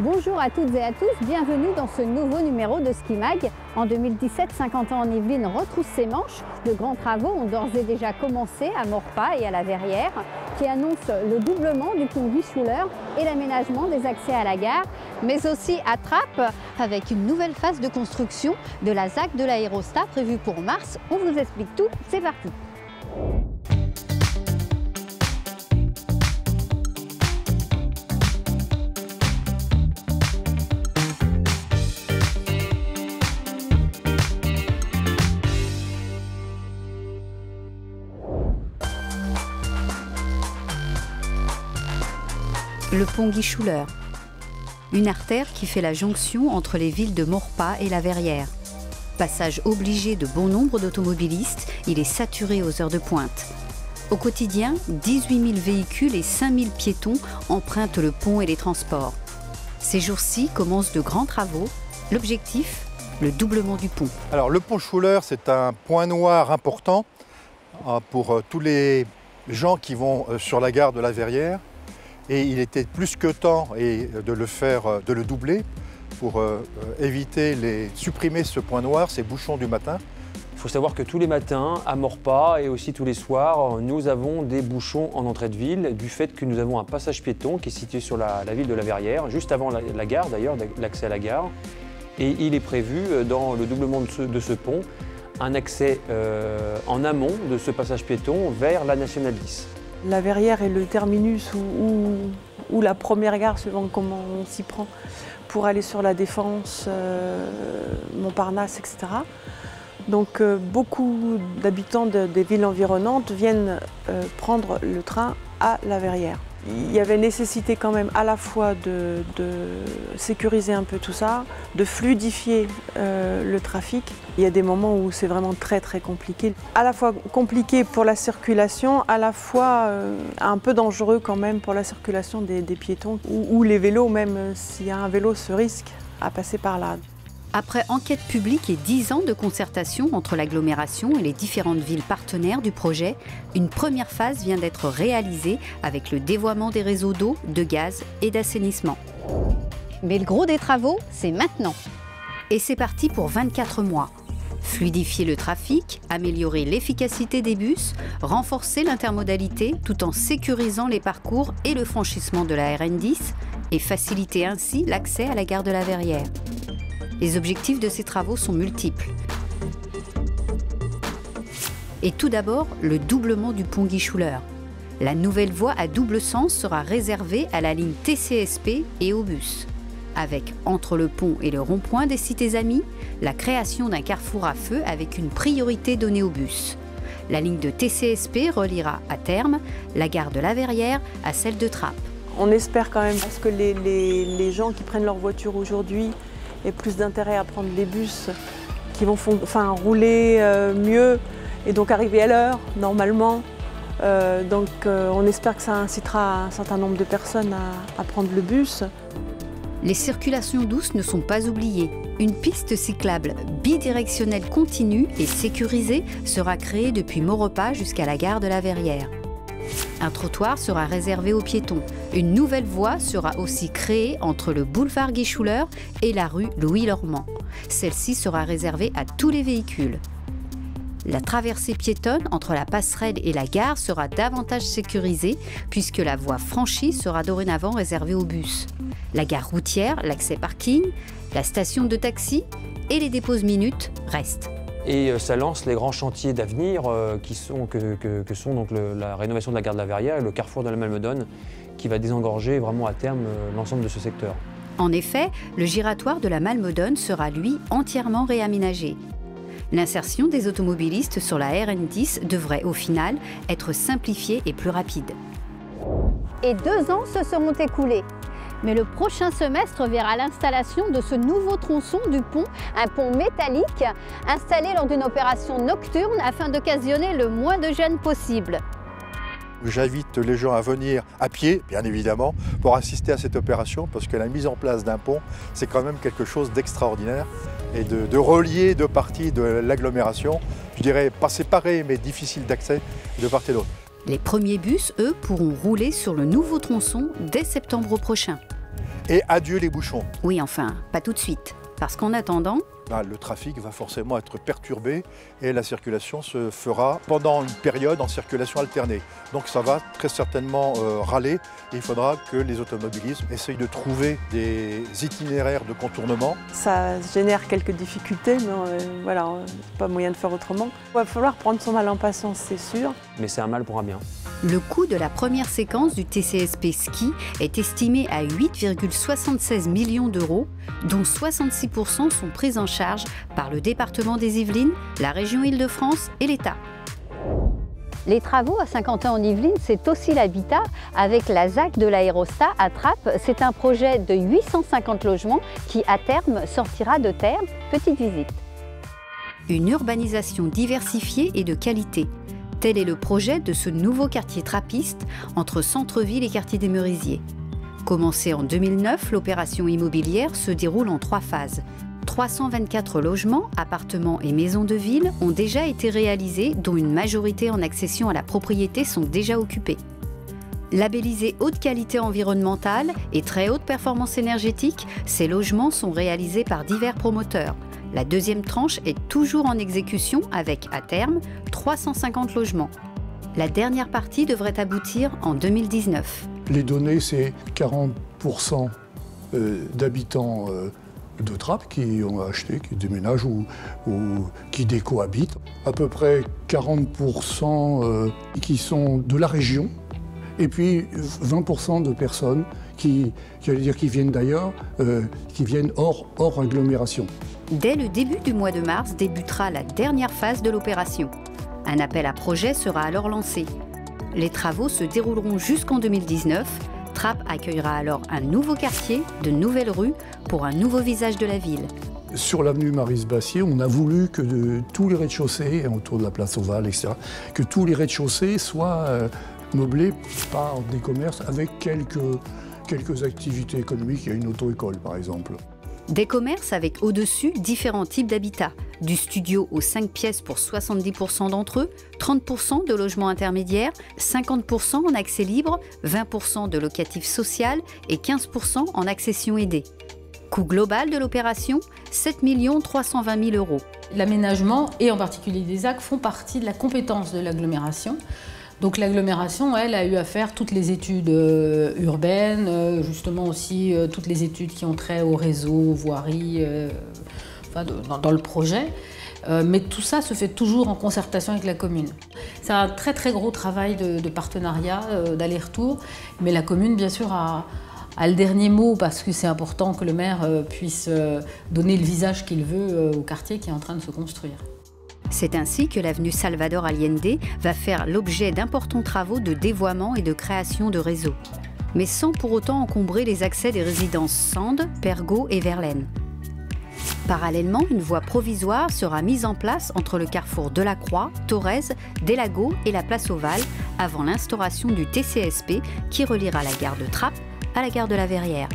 Bonjour à toutes et à tous, bienvenue dans ce nouveau numéro de Ski Mag. En 2017, 50 ans en Yvelines retrousse ses manches. De grands travaux ont d'ores et déjà commencé à Maurepas et à la Verrière, qui annoncent le doublement du pont Guichouler et l'aménagement des accès à la gare, mais aussi à Trappes, avec une nouvelle phase de construction de la ZAC de l'Aérostat prévue pour mars. On vous explique tout, c'est parti. Le pont Guichouler, une artère qui fait la jonction entre les villes de Maurepas et la Verrière. Passage obligé de bon nombre d'automobilistes, il est saturé aux heures de pointe. Au quotidien, 18 000 véhicules et 5 000 piétons empruntent le pont et les transports. Ces jours-ci commencent de grands travaux. L'objectif, le doublement du pont. Alors le pont Schouler, c'est un point noir important pour tous les gens qui vont sur la gare de la Verrière. Et il était plus que temps de le doubler pour supprimer ce point noir, ces bouchons du matin. Il faut savoir que tous les matins, à Maurepas et aussi tous les soirs, nous avons des bouchons en entrée de ville du fait que nous avons un passage piéton qui est situé sur la ville de la Verrière, juste avant la gare d'ailleurs, l'accès à la gare. Et il est prévu dans le doublement de ce pont, un accès en amont de ce passage piéton vers la Nationale 10. La Verrière est le terminus ou la première gare, selon comment on s'y prend, pour aller sur la Défense, Montparnasse, etc. Donc beaucoup d'habitants des villes environnantes viennent prendre le train à la Verrière. Il y avait nécessité quand même à la fois de sécuriser un peu tout ça, de fluidifier le trafic. Il y a des moments où c'est vraiment très compliqué. À la fois compliqué pour la circulation, à la fois un peu dangereux quand même pour la circulation des piétons ou les vélos, même si un vélo se risque à passer par là. Après enquête publique et 10 ans de concertation entre l'agglomération et les différentes villes partenaires du projet, une première phase vient d'être réalisée avec le dévoiement des réseaux d'eau, de gaz et d'assainissement. Mais le gros des travaux, c'est maintenant. Et c'est parti pour 24 mois. Fluidifier le trafic, améliorer l'efficacité des bus, renforcer l'intermodalité tout en sécurisant les parcours et le franchissement de la RN10 et faciliter ainsi l'accès à la gare de la Verrière. Les objectifs de ces travaux sont multiples. Et tout d'abord, le doublement du pont Guichouler. La nouvelle voie à double sens sera réservée à la ligne TCSP et aux bus. Avec, entre le pont et le rond-point des Cités Amies, la création d'un carrefour à feu avec une priorité donnée aux bus. La ligne de TCSP reliera à terme la gare de la Verrière à celle de Trappes. On espère quand même parce que les gens qui prennent leur voiture aujourd'hui aient plus d'intérêt à prendre les bus qui vont rouler mieux et donc arriver à l'heure normalement. On espère que ça incitera un certain nombre de personnes à prendre le bus. Les circulations douces ne sont pas oubliées. Une piste cyclable bidirectionnelle continue et sécurisée sera créée depuis Maurepas jusqu'à la gare de la Verrière. Un trottoir sera réservé aux piétons. Une nouvelle voie sera aussi créée entre le boulevard Guichouler et la rue Louis-Lormand. Celle-ci sera réservée à tous les véhicules. La traversée piétonne entre la passerelle et la gare sera davantage sécurisée puisque la voie franchie sera dorénavant réservée aux bus. La gare routière, l'accès parking, la station de taxi et les déposes minutes restent. Et ça lance les grands chantiers d'avenir que sont donc la rénovation de la gare de la Verrière et le carrefour de la Malmedonne qui va désengorger vraiment à terme l'ensemble de ce secteur. En effet, le giratoire de la Malmedonne sera lui entièrement réaménagé. L'insertion des automobilistes sur la RN10 devrait au final être simplifiée et plus rapide. Et 2 ans se seront écoulés. Mais le prochain semestre verra l'installation de ce nouveau tronçon du pont, un pont métallique installé lors d'une opération nocturne afin d'occasionner le moins de gêne possible. J'invite les gens à venir à pied, bien évidemment, pour assister à cette opération parce que la mise en place d'un pont, c'est quand même quelque chose d'extraordinaire et de relier deux parties de l'agglomération, je dirais pas séparées mais difficiles d'accès de part et d'autre. Les premiers bus, eux, pourront rouler sur le nouveau tronçon dès septembre prochain. Et adieu les bouchons. Oui, enfin, pas tout de suite. Parce qu'en attendant, Le trafic va forcément être perturbé et la circulation se fera pendant une période en circulation alternée. Donc ça va très certainement râler et il faudra que les automobilistes essayent de trouver des itinéraires de contournement. Ça génère quelques difficultés, mais voilà, pas moyen de faire autrement. Il va falloir prendre son mal en patience, c'est sûr. Mais c'est un mal pour un bien. le coût de la première séquence du TCSP Ski est estimé à 8,76 millions d'euros, dont 66% sont pris en charge par le département des Yvelines, la région Île-de-France et l'État. Les travaux à Saint-Quentin-en-Yvelines, c'est aussi l'habitat avec la ZAC de l'Aérostat à Trappes. C'est un projet de 850 logements qui, à terme, sortira de terre. Petite visite. Une urbanisation diversifiée et de qualité. Tel est le projet de ce nouveau quartier trappiste entre centre-ville et quartier des Merisiers. Commencée en 2009, l'opération immobilière se déroule en 3 phases. 324 logements, appartements et maisons de ville ont déjà été réalisés, dont une majorité en accession à la propriété sont déjà occupés. Labellisés haute qualité environnementale et très haute performance énergétique, ces logements sont réalisés par divers promoteurs. La deuxième tranche est toujours en exécution avec, à terme, 350 logements. La dernière partie devrait aboutir en 2019. Les données, c'est 40% d'habitants de Trappes qui ont acheté, qui déménagent ou qui décohabitent. À peu près 40% qui sont de la région. Et puis 20% de personnes qui viennent d'ailleurs, qui viennent hors agglomération. Dès le début du mois de mars débutera la dernière phase de l'opération. Un appel à projet sera alors lancé. Les travaux se dérouleront jusqu'en 2019. Trappes accueillera alors un nouveau quartier, de nouvelles rues, pour un nouveau visage de la ville. Sur l'avenue Maryse-Bassier, on a voulu que tous les rez-de-chaussée, autour de la place Ovale, etc., que tous les rez-de-chaussée soient meublés par des commerces avec quelques activités économiques. Il y a une auto-école, par exemple. Des commerces avec au-dessus différents types d'habitat. Du studio aux 5 pièces pour 70% d'entre eux, 30% de logements intermédiaires, 50% en accès libre, 20% de locatif social et 15% en accession aidée. Coût global de l'opération, 7 320 000 €. L'aménagement, et en particulier des ZAC, font partie de la compétence de l'agglomération. Donc l'agglomération, elle, a eu à faire toutes les études urbaines, justement aussi toutes les études qui ont trait au réseau, aux voiries, dans le projet. Mais tout ça se fait toujours en concertation avec la commune. C'est un très très gros travail de partenariat, d'aller-retour, mais la commune, bien sûr, a le dernier mot parce que c'est important que le maire puisse donner le visage qu'il veut au quartier qui est en train de se construire. C'est ainsi que l'avenue Salvador Allende va faire l'objet d'importants travaux de dévoiement et de création de réseaux, mais sans pour autant encombrer les accès des résidences Sand, Pergot et Verlaine. Parallèlement, une voie provisoire sera mise en place entre le carrefour Delacroix, Thorez, Delago et la place Ovale avant l'instauration du TCSP qui reliera la gare de Trappes à la gare de la Verrière.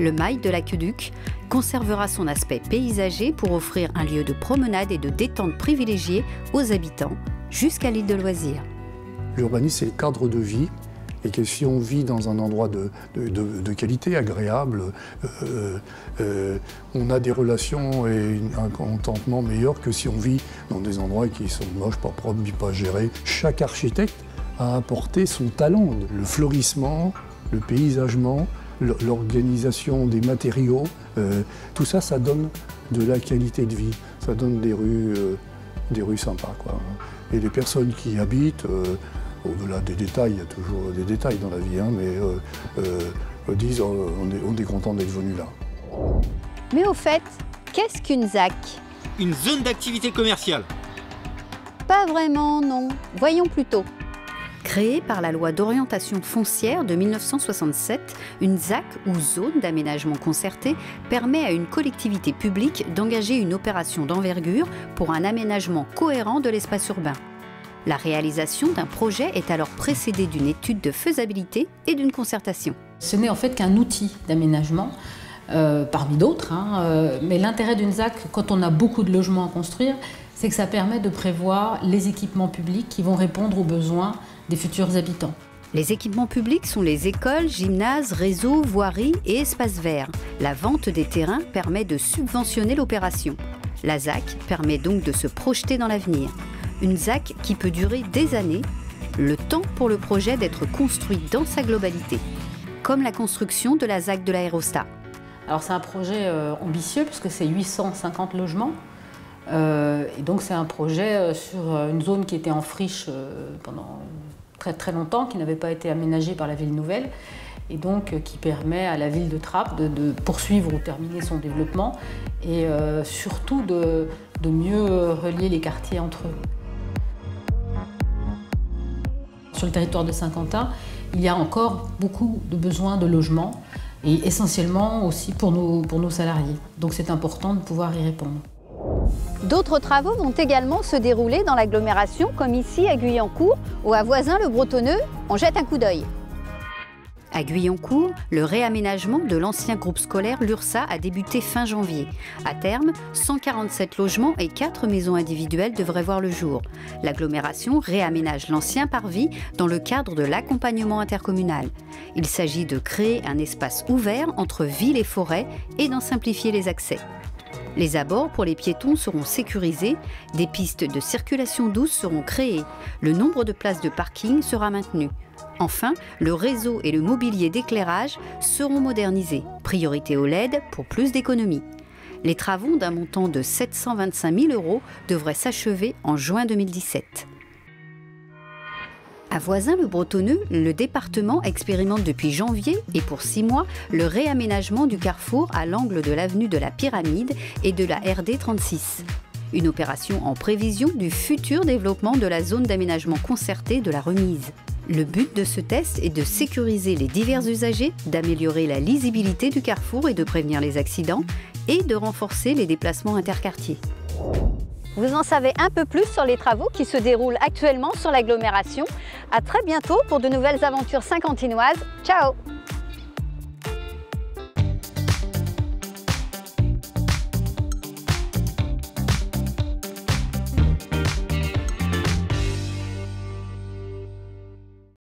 Le mail de l'aqueduc conservera son aspect paysager pour offrir un lieu de promenade et de détente privilégié aux habitants jusqu'à l'île de loisirs. L'urbanisme, c'est le cadre de vie. Et que si on vit dans un endroit de qualité, agréable, on a des relations et un contentement meilleur que si on vit dans des endroits qui sont moches, pas propres, pas gérés. Chaque architecte a apporté son talent. Le fleurissement, le paysagement, l'organisation des matériaux, tout ça, ça donne de la qualité de vie. Ça donne des rues sympas, quoi. Et les personnes qui y habitent, au-delà des détails, il y a toujours des détails dans la vie, mais disent on est content d'être venu là. Mais au fait, qu'est-ce qu'une ZAC? Une zone d'activité commerciale. Pas vraiment, non. Voyons plutôt. Créée par la loi d'orientation foncière de 1967, une ZAC ou zone d'aménagement concerté permet à une collectivité publique d'engager une opération d'envergure pour un aménagement cohérent de l'espace urbain. La réalisation d'un projet est alors précédée d'une étude de faisabilité et d'une concertation. Ce n'est en fait qu'un outil d'aménagement, parmi d'autres, mais l'intérêt d'une ZAC, quand on a beaucoup de logements à construire, c'est que ça permet de prévoir les équipements publics qui vont répondre aux besoins des futurs habitants. Les équipements publics sont les écoles, gymnases, réseaux, voiries et espaces verts. La vente des terrains permet de subventionner l'opération. La ZAC permet donc de se projeter dans l'avenir. Une ZAC qui peut durer des années, le temps pour le projet d'être construit dans sa globalité, comme la construction de la ZAC de l'Aérostat. Alors c'est un projet ambitieux puisque c'est 850 logements. Et donc c'est un projet sur une zone qui était en friche pendant très longtemps, qui n'avait pas été aménagée par la ville nouvelle, et donc qui permet à la ville de Trappes de poursuivre ou terminer son développement, et surtout de mieux relier les quartiers entre eux. Sur le territoire de Saint-Quentin, il y a encore beaucoup de besoins de logements, et essentiellement aussi pour nos salariés. Donc c'est important de pouvoir y répondre. D'autres travaux vont également se dérouler dans l'agglomération, comme ici à Guyancourt ou à Voisins-le-Bretonneux. On jette un coup d'œil. À Guyancourt, le réaménagement de l'ancien groupe scolaire l'URSA a débuté fin janvier. À terme, 147 logements et 4 maisons individuelles devraient voir le jour. L'agglomération réaménage l'ancien parvis dans le cadre de l'accompagnement intercommunal. Il s'agit de créer un espace ouvert entre ville et forêt et d'en simplifier les accès. Les abords pour les piétons seront sécurisés, des pistes de circulation douce seront créées, le nombre de places de parking sera maintenu. Enfin, le réseau et le mobilier d'éclairage seront modernisés. Priorité au LED pour plus d'économies. Les travaux d'un montant de 725 000 € devraient s'achever en juin 2017. À Voisins-le-Bretonneux, le département expérimente depuis janvier et pour 6 mois le réaménagement du carrefour à l'angle de l'avenue de la Pyramide et de la RD 36. Une opération en prévision du futur développement de la zone d'aménagement concerté de la Remise. Le but de ce test est de sécuriser les divers usagers, d'améliorer la lisibilité du carrefour et de prévenir les accidents, et de renforcer les déplacements interquartiers. Vous en savez un peu plus sur les travaux qui se déroulent actuellement sur l'agglomération. À très bientôt pour de nouvelles aventures saint-quentinoises. Ciao!